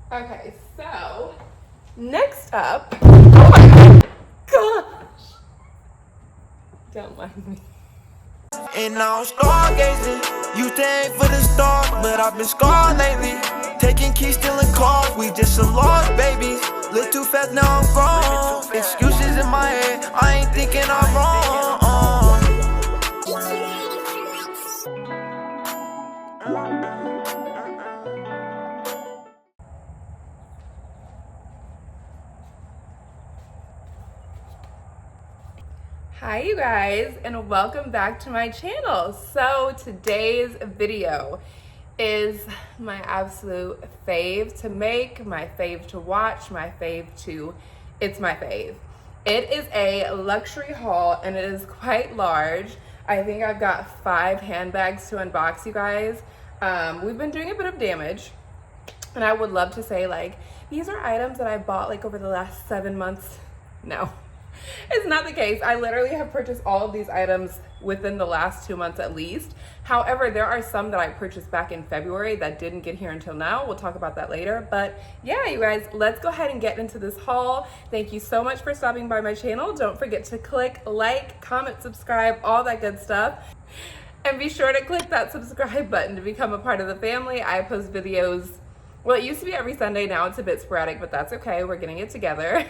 Okay, so next up, oh my gosh, don't mind me. And now I'm stargazing. You think for the stars, but I've been scarred lately. Taking keys, stealing cars, we just some lost babies. Live too fast, now I'm grown. Excuses in my head, I ain't thinking I'm wrong. Hi you guys, and welcome back to my channel. So today's video is my absolute fave to make, my fave to watch, it's my fave. It is a luxury haul and it is quite large. I think I've got 5 handbags to unbox, you guys. We've been doing a bit of damage, and I would love to say like, these are items that I bought like over the last 7 months. No. It's not the case. I literally have purchased all of these items within the last 2 months at least. However, there are some that I purchased back in February that didn't get here until now. We'll talk about that later. But yeah, you guys, let's go ahead and get into this haul. Thank you so much for stopping by my channel. Don't forget to click like, comment, subscribe, all that good stuff. And be sure to click that subscribe button to become a part of the family. I post videos. Well, it used to be every Sunday, now it's a bit sporadic, but that's okay, we're getting it together.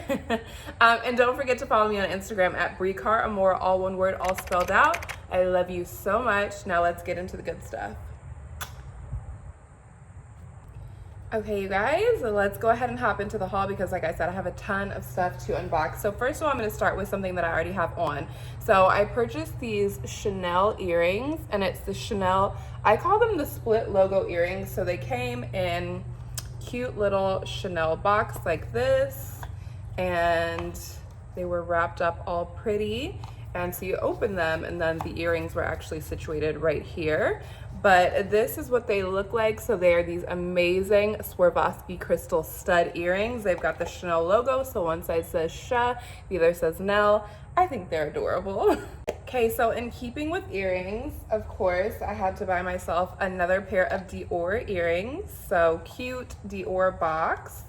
And don't forget to follow me on Instagram at Bree, all one word, all spelled out. I love you so much. Now let's get into the good stuff. Okay, you guys, let's go ahead and hop into the haul because like I said, I have a ton of stuff to unbox. So first of all, I'm gonna start with something that I already have on. So I purchased these Chanel earrings, and it's the Chanel, I call them the split logo earrings. So they came in cute little Chanel box like this, and they were wrapped up all pretty, and so you open them and then the earrings were actually situated right here. But this is what they look like. So they are these amazing Swarovski crystal stud earrings. They've got the Chanel logo, so one side says Sha, the other says Nell. I think they're adorable. Okay, so in keeping with earrings, of course, I had to buy myself another pair of Dior earrings. So cute Dior box.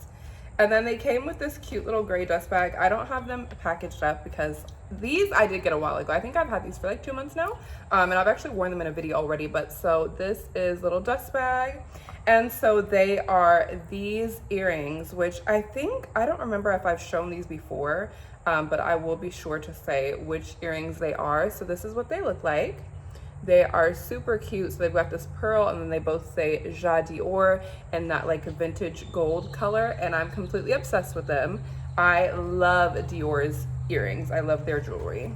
And then they came with this cute little gray dust bag. I don't have them packaged up because these I did get a while ago. I think I've had these for like 2 months now. And I've actually worn them in a video already. But so this is little dust bag. And so they are these earrings, which I don't remember if I've shown these before. But I will be sure to say which earrings they are. So this is what they look like. They are super cute. So they've got this pearl, and then they both say Ja Dior in that like vintage gold color, and I'm completely obsessed with them. I love Dior's earrings. I love their jewelry.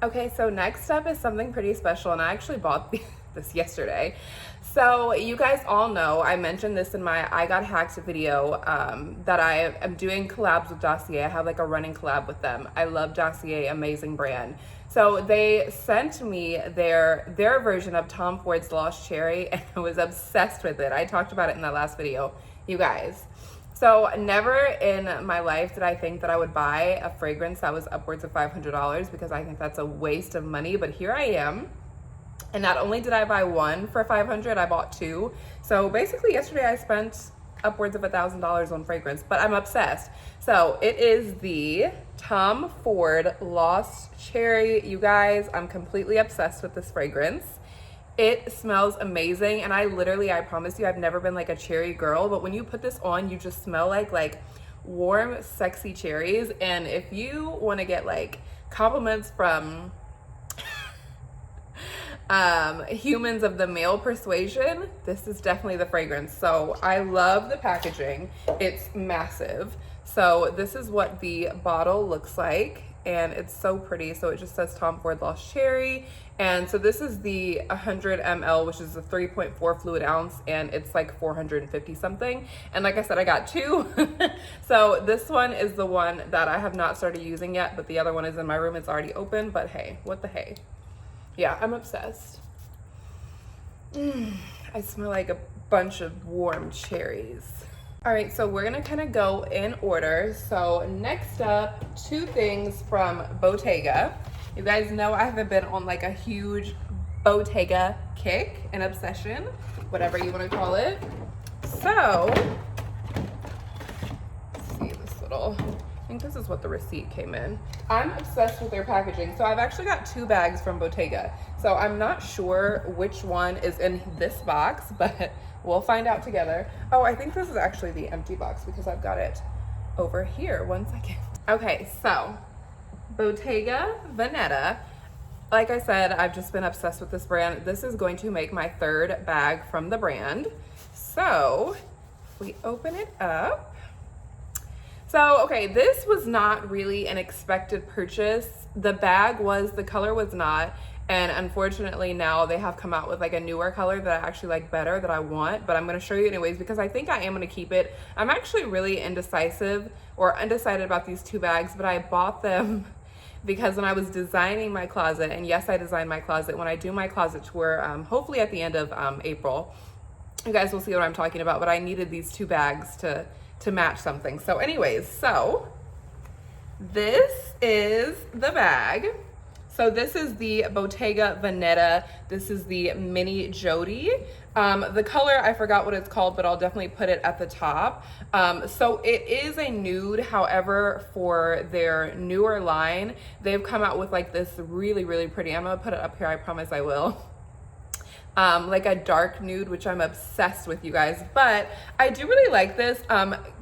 Okay, so next up is something pretty special, and I actually bought this yesterday. So you guys all know, I mentioned this in my I Got Hacked video, that I am doing collabs with Dossier. I have like a running collab with them. I love Dossier, amazing brand. So they sent me their version of Tom Ford's Lost Cherry, and I was obsessed with it. I talked about it in that last video, you guys. So never in my life did I think that I would buy a fragrance that was upwards of $500 because I think that's a waste of money, but here I am. And not only did I buy one for $500, I bought 2. So basically yesterday I spent upwards of $1,000 on fragrance, but I'm obsessed. So it is the Tom Ford Lost Cherry. You guys, I'm completely obsessed with this fragrance. It smells amazing, and I promise you, I've never been like a cherry girl, but when you put this on, you just smell like warm, sexy cherries. And if you want to get like compliments from humans of the male persuasion, this is definitely the fragrance. So I love the packaging. It's massive. So this is what the bottle looks like, and it's so pretty. So it just says Tom Ford Lost Cherry, and so this is the 100 ml, which is a 3.4 fluid ounce, and it's like 450 something. And like I said, I got 2. So this one is the one that I have not started using yet, but the other one is in my room. It's already open, but hey, what the hey. Yeah, I'm obsessed. I smell like a bunch of warm cherries. All right, so we're gonna kind of go in order. So next up, 2 things from Bottega. You guys know I haven't been on like a huge Bottega kick, an obsession, whatever you want to call it. So think this is what the receipt came in. I'm obsessed with their packaging. So I've actually got 2 bags from Bottega. So I'm not sure which one is in this box, but we'll find out together. Oh, I think this is actually the empty box because I've got it over here. 1 second. Okay, so Bottega Veneta. Like I said, I've just been obsessed with this brand. This is going to make my 3rd bag from the brand. So we open it up. So, okay, this was not really an expected purchase. The bag was, the color was not. And unfortunately now they have come out with like a newer color that I actually like better, that I want, but I'm gonna show you anyways because I think I am gonna keep it. I'm actually really undecided about these 2 bags, but I bought them because when I was designing my closet, and yes, I designed my closet, when I do my closet tour, hopefully at the end of April, you guys will see what I'm talking about, but I needed these 2 bags to match something. So anyways, so this is the bag. So this is the Bottega Veneta. This is the mini Jody. The color, I forgot what it's called, but I'll definitely put it at the top. So it is a nude. However, for their newer line, they've come out with like this really, really pretty, I'm gonna put it up here, I promise I will. Like a dark nude, which I'm obsessed with, you guys. But I do really like this.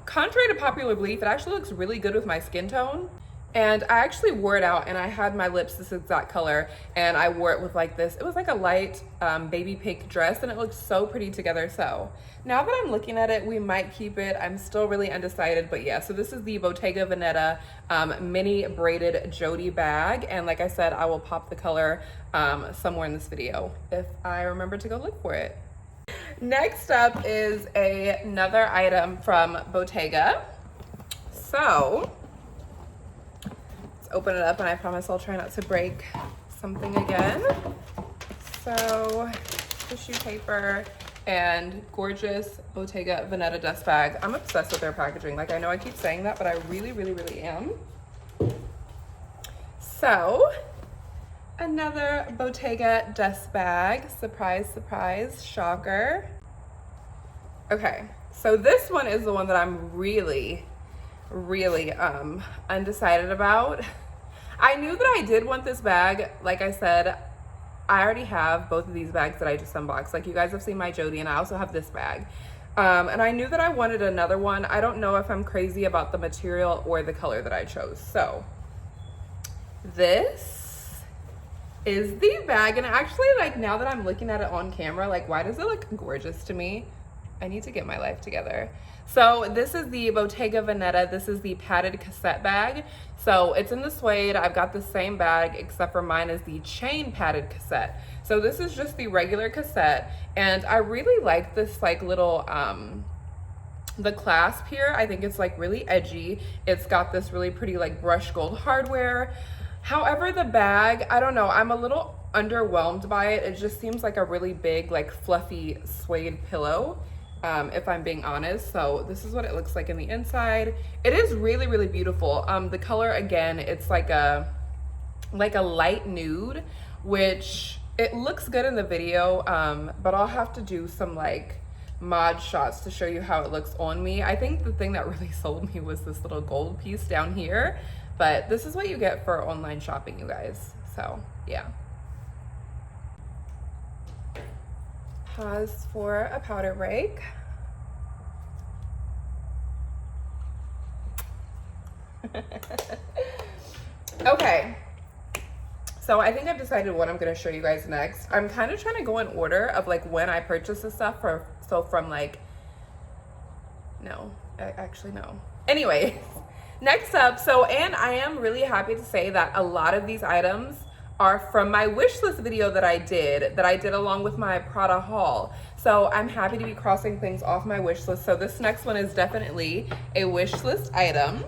Contrary to popular belief, it actually looks really good with my skin tone. And I actually wore it out, and I had my lips this exact color, and I wore it with like this. It was like a light baby pink dress, and it looked so pretty together. So now that I'm looking at it, we might keep it. I'm still really undecided, but yeah. So this is the Bottega Veneta mini braided Jody bag, and like I said, I will pop the color somewhere in this video if I remember to go look for it. Next up is another item from Bottega. So open it up, and I promise I'll try not to break something again. So tissue paper and gorgeous Bottega Veneta dust bag. I'm obsessed with their packaging. Like, I know I keep saying that, but I really, really, really am. So another Bottega dust bag. Surprise, surprise, shocker. Okay, so this one is the one that I'm really undecided about. I knew that I did want this bag. Like I said, I already have both of these bags that I just unboxed. Like, you guys have seen my Jody, and I also have this bag. And I knew that I wanted another one. I don't know if I'm crazy about the material or the color that I chose. So this is the bag, and actually, like, now that I'm looking at it on camera, like, why does it look gorgeous to me? I need to get my life together. So this is the Bottega Veneta. This is the padded cassette bag. So it's in the suede. I've got the same bag, except for mine is the chain padded cassette. So this is just the regular cassette. And I really like this like little, the clasp here. I think it's like really edgy. It's got this really pretty like brushed gold hardware. However, the bag, I don't know, I'm a little underwhelmed by it. It just seems like a really big, like fluffy suede pillow. If I'm being honest. So this is what it looks like in the inside. It is really, really beautiful. The color, again, it's like a light nude, which it looks good in the video, but I'll have to do some like mod shots to show you how it looks on me. I think the thing that really sold me was this little gold piece down here, but this is what you get for online shopping, you guys. So yeah. Pause for a powder break. Okay, so I think I've decided what I'm going to show you guys next. I'm kind of trying to go in order of like when I purchased this stuff from like, no, actually no. Anyway, next up, and I am really happy to say that a lot of these items are from my wish list video that I did along with my Prada haul. So I'm happy to be crossing things off my wish list. So this next one is definitely a wish list item.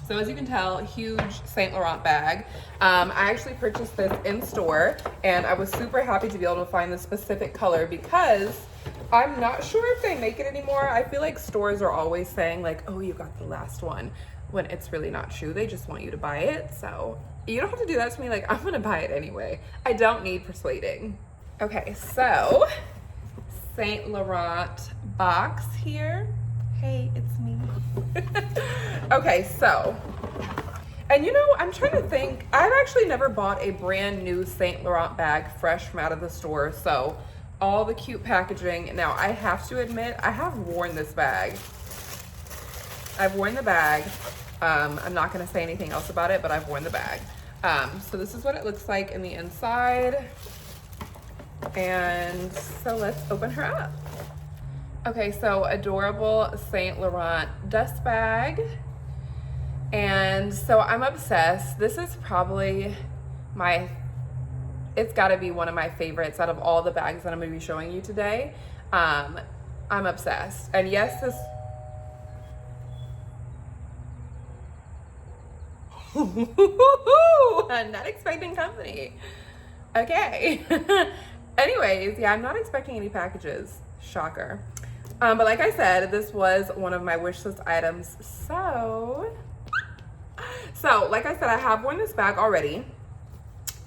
So as you can tell, huge Saint Laurent bag. I actually purchased this in store, and I was super happy to be able to find the specific color because I'm not sure if they make it anymore. I feel like stores are always saying like, oh, you got the last one, when it's really not true. They just want you to buy it. So you don't have to do that to me. Like, I'm gonna buy it anyway. I don't need persuading. Okay, so Saint Laurent box here. Hey, it's me. Okay, so And you know, I'm trying to think, I've actually never bought a brand new Saint Laurent bag fresh from out of the store. So all the cute packaging. Now I have to admit, I have worn this bag. I've worn the bag. I'm not gonna say anything else about it, but I've worn the bag. So this is what it looks like in the inside. And so let's open her up. Okay, so adorable Saint Laurent dust bag. And so I'm obsessed. This is probably it's gotta be one of my favorites out of all the bags that I'm gonna be showing you today. I'm obsessed. And yes, this, I'm not expecting company. Okay. Anyways, yeah, I'm not expecting any packages. Shocker. But like I said, this was one of my wish list items. So like I said, I have worn this bag already.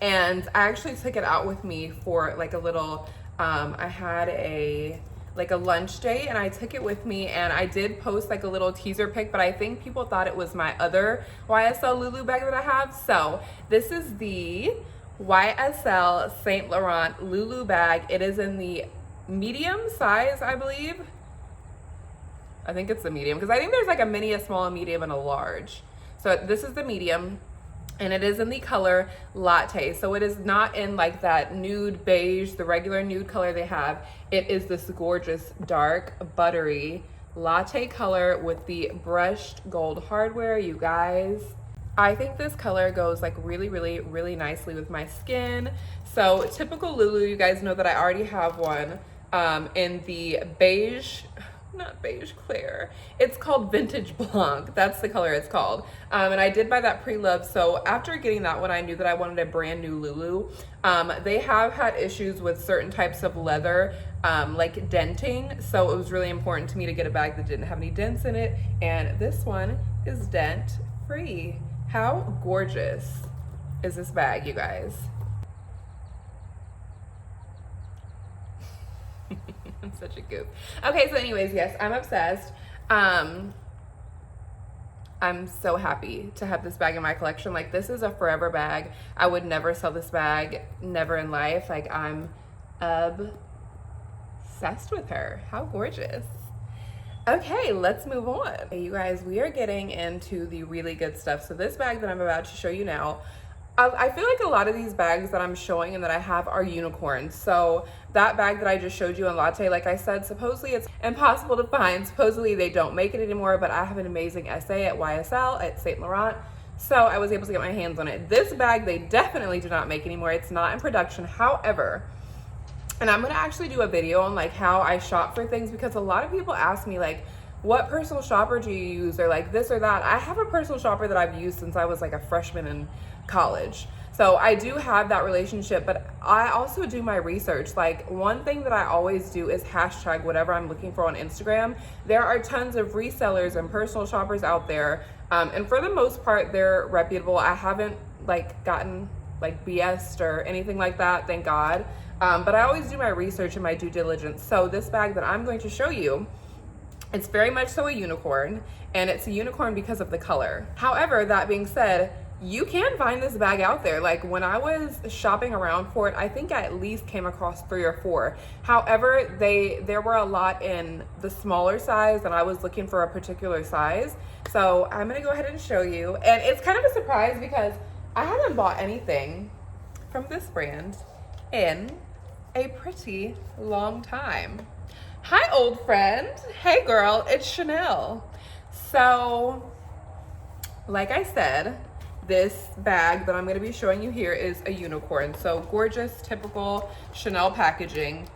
And I actually took it out with me for like a little, I had a lunch date and I took it with me, and I did post like a little teaser pic, but I think people thought it was my other YSL Lulu bag that I have. So this is the YSL Saint Laurent Lulu bag. It is in the medium size, I believe. I think it's the medium, because I think there's like a mini, a small, a medium, and a large. So this is the medium, and it is in the color latte. So it is not in like that nude beige, the regular nude color they have. It is this gorgeous dark buttery latte color with the brushed gold hardware, you guys. I think this color goes like really, really, really nicely with my skin. So typical Lulu, you guys know that I already have one in the beige, not beige clear, it's called Vintage Blanc. That's the color it's called. And I did buy that pre-loved. So after getting that one, I knew that I wanted a brand new Lulu. They have had issues with certain types of leather, like denting. So it was really important to me to get a bag that didn't have any dents in it. And this one is dent free. How gorgeous is this bag, you guys? I'm such a goof. Okay, so anyways, yes, I'm obsessed. I'm so happy to have this bag in my collection. Like, this is a forever bag. I would never sell this bag, never in life. Like, I'm obsessed with her. How gorgeous. Okay, let's move on. Okay, you guys, we are getting into the really good stuff. So this bag that I'm about to show you now, I feel like a lot of these bags that I'm showing and that I have are unicorns. So that bag that I just showed you in Latte, like I said, supposedly it's impossible to find. Supposedly they don't make it anymore, but I have an amazing essay at YSL, at Saint Laurent. So I was able to get my hands on it. This bag, they definitely do not make anymore. It's not in production. However, and I'm gonna actually do a video on like how I shop for things, because a lot of people ask me like, what personal shopper do you use, or like this or that. I have a personal shopper that I've used since I was like a freshman in college. So I do have that relationship, but I also do my research. Like, one thing that I always do is hashtag whatever I'm looking for on Instagram. There are tons of resellers and personal shoppers out there. And for the most part, they're reputable. I haven't like gotten like BS'd or anything like that, thank God. But I always do my research and my due diligence. So this bag that I'm going to show you, it's very much so a unicorn, and it's a unicorn because of the color. However, that being said, you can find this bag out there. Like, when I was shopping around for it, I think I at least came across 3 or 4. However, there were a lot in the smaller size, and I was looking for a particular size. So I'm gonna go ahead and show you. And it's kind of a surprise because I haven't bought anything from this brand in a pretty long time. Hi, old friend. Hey girl, it's Chanel. So, like I said, this bag that I'm going to be showing you here is a unicorn. So gorgeous, typical Chanel packaging.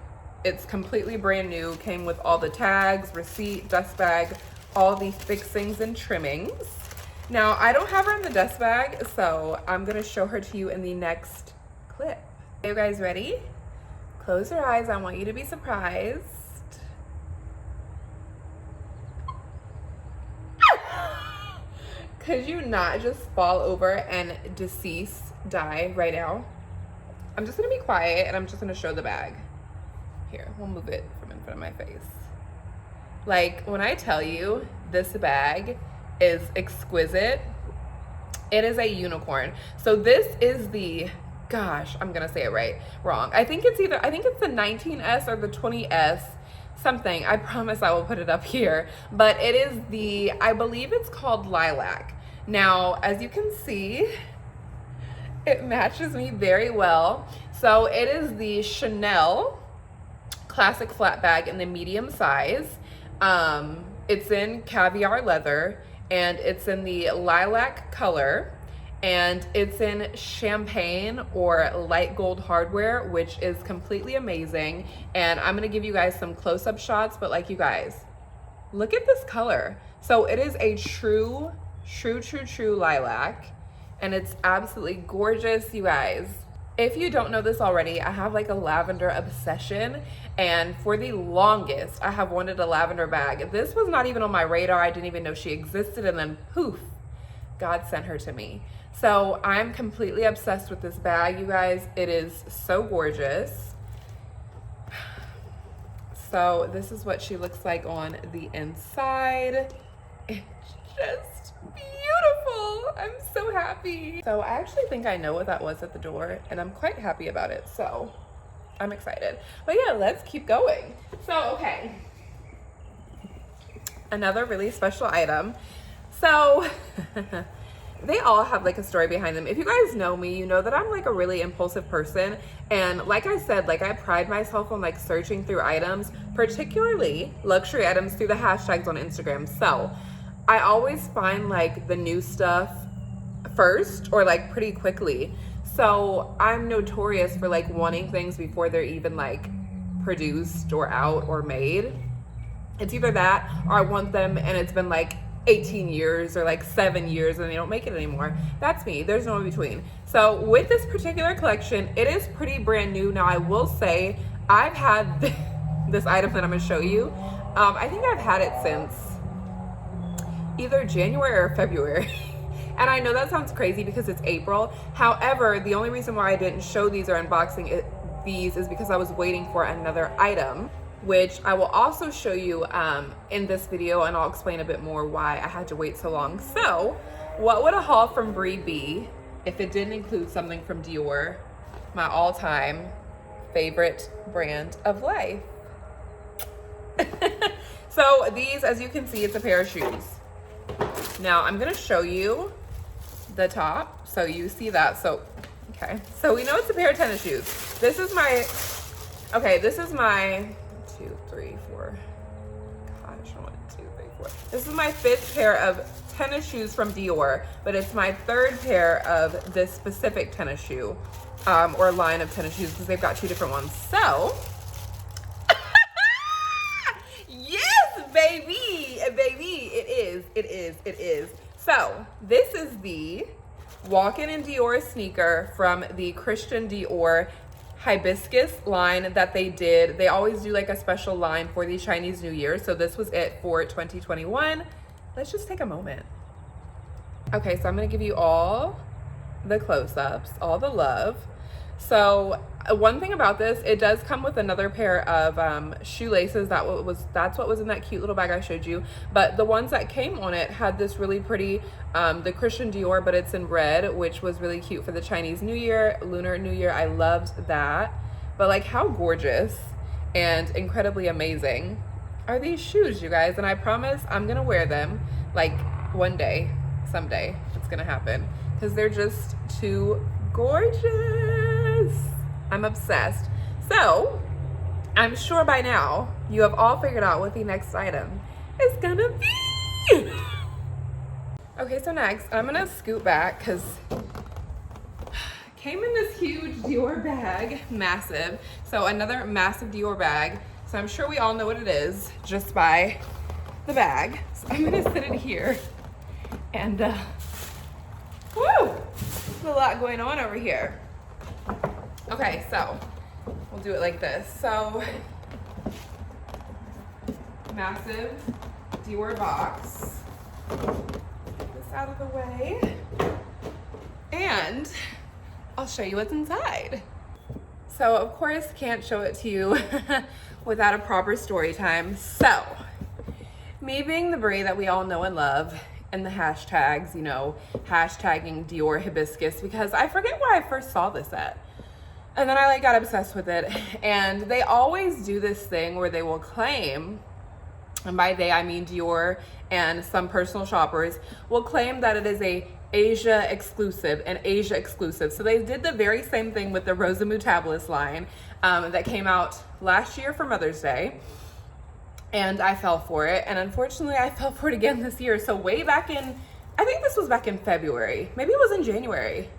It's completely brand new, came with all the tags, receipt, dust bag, all the fixings and trimmings. Now, I don't have her in the dust bag, so I'm going to show her to you in the next clip. Are you guys ready? Close your eyes. I want you to be surprised. Could you not just fall over and die right now? I'm just gonna be quiet and I'm just gonna show the bag. Here, we'll move it from in front of my face. Like, when I tell you this bag is exquisite, It is a unicorn. So this is the, gosh, I'm gonna say it wrong. I think it's the 19S or the 20S, something. I promise I will put it up here. But it is the, I believe it's called Lilac. Now, as you can see, it matches me very well. So it is the Chanel classic flat bag in the medium size. It's in caviar leather, and it's in the lilac color, and it's in champagne or light gold hardware, which is completely amazing. And I'm gonna give you guys some close-up shots, but like, you guys, look at this color. So it is a true lilac, and it's absolutely gorgeous, you guys. If you don't know this already, I have like a lavender obsession, and for the longest, I have wanted a lavender bag. This was not even on my radar. I didn't even know she existed, and then poof, God sent her to me. So I'm completely obsessed with this bag, you guys. It is so gorgeous. So this is what she looks like on the inside. It's just beautiful. I'm so happy. So I actually think I know what that was at the door, and I'm quite happy about it. So I'm excited. But yeah, let's keep going. So, okay. Another really special item. So they all have like a story behind them. If you guys know me, you know that I'm like a really impulsive person. And like I said, like I pride myself on like searching through items, particularly luxury items, through the hashtags on Instagram. So I always find like the new stuff first, or like pretty quickly. So I'm notorious for like wanting things before they're even like produced or out or made. It's either that, or I want them and it's been like 18 years or like 7 years and they don't make it anymore. That's me. There's no in between. So with this particular collection, it is pretty brand new. Now I will say I've had this item that I'm going to show you. I think I've had it since either January or February. And I know that sounds crazy because it's April. However, the only reason why I didn't show these or unboxing these is because I was waiting for another item, which I will also show you in this video, and I'll explain a bit more why I had to wait so long. So what would a haul from Bree be if it didn't include something from Dior, my all-time favorite brand of life? So these, as you can see, it's a pair of shoes. Now I'm gonna show you the top so you see that. So okay, so we know it's a pair of tennis shoes. This is my 2, 3, 4. Gosh, 1, 2, 3, 4. This is my 5th pair of tennis shoes from Dior, but it's my 3rd pair of this specific tennis shoe, or line of tennis shoes, because they've got 2 different ones. So, yes, baby, it is. So this is the Walk-In and Dior sneaker from the Christian Dior hibiscus line that they did. They always do like a special line for the Chinese New Year. So this was it for 2021. Let's just take a moment. Okay, so I'm gonna give you all the close-ups, all the love. So one thing about this, it does come with another pair of shoelaces. That's what was in that cute little bag I showed you. But the ones that came on it had this really pretty, the Christian Dior, but it's in red, which was really cute for the Chinese New Year, Lunar New Year. I loved that. But like, how gorgeous and incredibly amazing are these shoes, you guys? And I promise I'm gonna wear them like one day, someday. It's gonna happen because they're just too gorgeous. I'm obsessed. So I'm sure by now you have all figured out what the next item is gonna be. Okay, so next I'm gonna scoot back because came in this huge Dior bag, massive. So another massive Dior bag. So I'm sure we all know what it is just by the bag. So I'm gonna sit it here and woo, there's a lot going on over here. Okay, so we'll do it like this. So massive Dior box. Get this out of the way. And I'll show you what's inside. So of course can't show it to you without a proper story time. So me being the Bree that we all know and love, in the hashtags, you know, hashtagging Dior hibiscus, because I forget where I first saw this at. And then I like got obsessed with it. And they always do this thing where they will claim, and by they I mean Dior and some personal shoppers, will claim that it is an Asia exclusive. So they did the very same thing with the Rosa Mutabilis line that came out last year for Mother's Day. And I fell for it. And unfortunately, I fell for it again this year. So way back in, I think this was back in February. Maybe it was in January.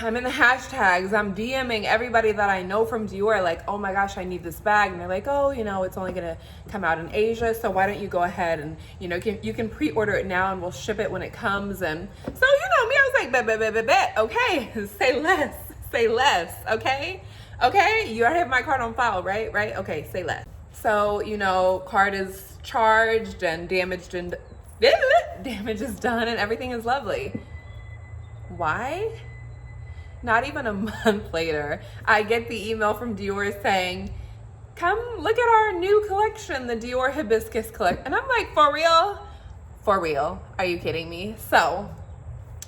I'm in the hashtags. I'm DMing everybody that I know from Dior, like, oh my gosh, I need this bag. And they're like, oh, you know, it's only gonna come out in Asia, so why don't you go ahead and, you know, you can pre-order it now and we'll ship it when it comes. And so, you know me, I was like, bet, okay, say less, okay, you already have my card on file, right, okay, say less. So, you know, card is charged and damage is done and everything is lovely. Why? Not even a month later, I get the email from Dior saying, come look at our new collection, the Dior Hibiscus collection. And I'm like, for real? For real? Are you kidding me? So,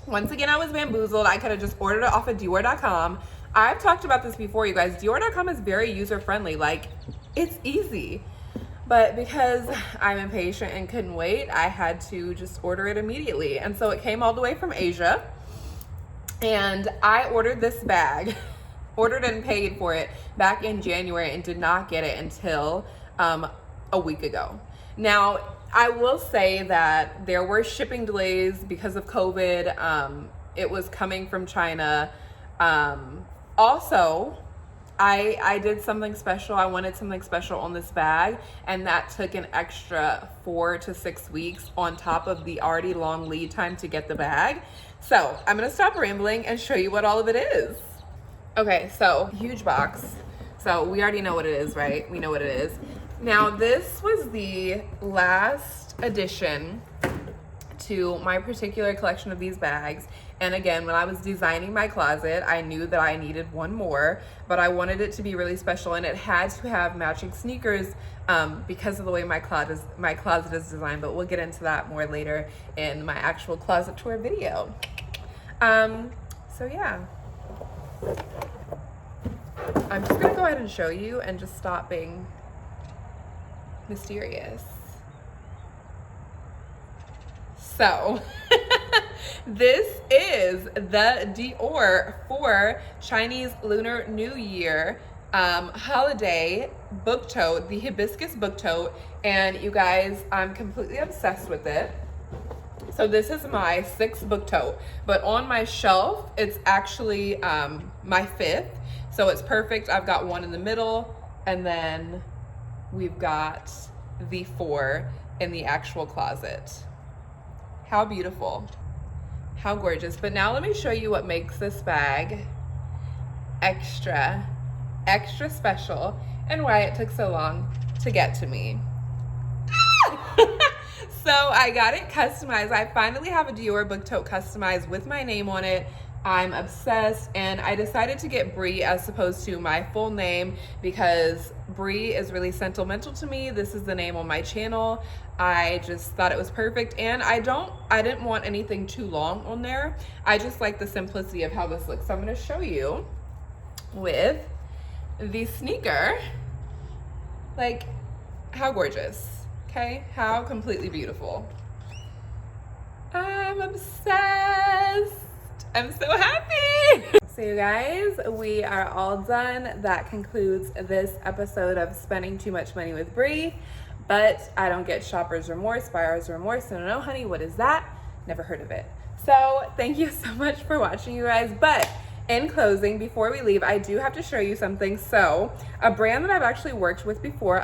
once again, I was bamboozled. I could have just ordered it off of Dior.com. I've talked about this before, you guys. Dior.com is very user-friendly. Like, it's easy. But because I'm impatient and couldn't wait, I had to just order it immediately. And so it came all the way from Asia. And I ordered this bag, ordered and paid for it back in January and did not get it until a week ago. Now, I will say that there were shipping delays because of COVID. It was coming from China. Also, I did something special. I wanted something special on this bag, and that took an extra 4 to 6 weeks on top of the already long lead time to get the bag. So I'm gonna stop rambling and show you what all of it is. Okay, so huge box. So we already know what it is, right? We know what it is. Now this was the last addition to my particular collection of these bags. And again, when I was designing my closet, I knew that I needed one more, but I wanted it to be really special, and it had to have matching sneakers because of the way my closet is designed, but we'll get into that more later in my actual closet tour video. So yeah. I'm just gonna go ahead and show you and just stop being mysterious. So, this is the Dior for Chinese Lunar New Year holiday book tote, the hibiscus book tote, and you guys, I'm completely obsessed with it. So this is my 6th book tote, but on my shelf, it's actually my 5th, so it's perfect. I've got one in the middle, and then we've got the 4 in the actual closet. How beautiful, how gorgeous. But now let me show you what makes this bag extra special and why it took so long to get to me. So I got it customized. I finally have a Dior book tote customized with my name on it. I'm obsessed, and I decided to get Bree as opposed to my full name because Bree is really sentimental to me. This is the name on my channel. I just thought it was perfect, and I didn't want anything too long on there. I just like the simplicity of how this looks. So I'm going to show you with the sneaker. Like, how gorgeous. Okay, how completely beautiful. I'm obsessed. I'm so happy. So you guys, we are all done. That concludes this episode of Spending Too Much Money with Bree. But I don't get shopper's remorse, buyer's remorse. No, no, honey, what is that? Never heard of it. So thank you so much for watching, you guys. But in closing, before we leave, I do have to show you something. So a brand that I've actually worked with before,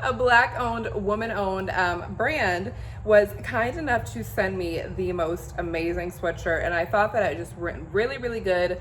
a Black-owned, woman-owned brand, was kind enough to send me the most amazing sweatshirt, and I thought that it just went really, really good,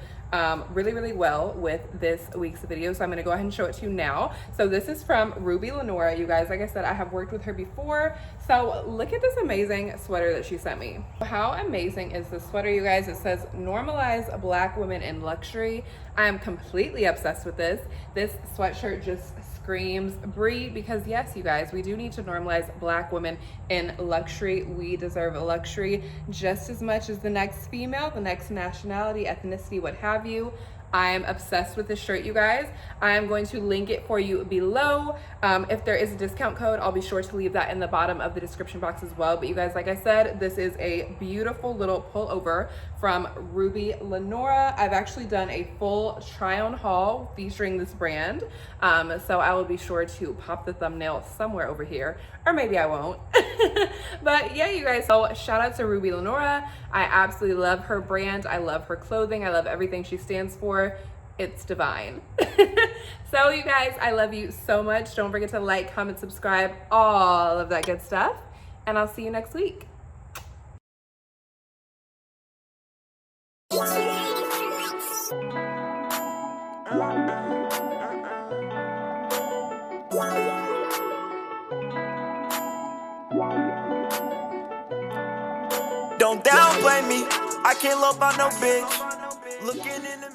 really well with this week's video. So I'm going to go ahead and show it to you now. So this is from Ruby Lenora, you guys. Like I said, I have worked with her before. So look at this amazing sweater that she sent me. How amazing is this sweater, you guys? It says normalize Black women in luxury. I am completely obsessed with this. This sweatshirt just screams Bree, because yes, you guys, we do need to normalize Black women in luxury. luxury. We deserve a luxury just as much as the next female, the next nationality, ethnicity, what have you. I am obsessed with this shirt, you guys. I am going to link it for you below. If there is a discount code, I'll be sure to leave that in the bottom of the description box as well. But you guys, like I said, this is a beautiful little pullover from Ruby Lenora. I've actually done a full try-on haul featuring this brand. So I will be sure to pop the thumbnail somewhere over here, or maybe I won't. But yeah, you guys, so shout out to Ruby Lenora. I absolutely love her brand. I love her clothing. I love everything she stands for. It's divine. So you guys, I love you so much. Don't forget to like, comment, subscribe, all of that good stuff. And I'll see you next week. Don't downplay me, I can't love by no bitch. Looking in the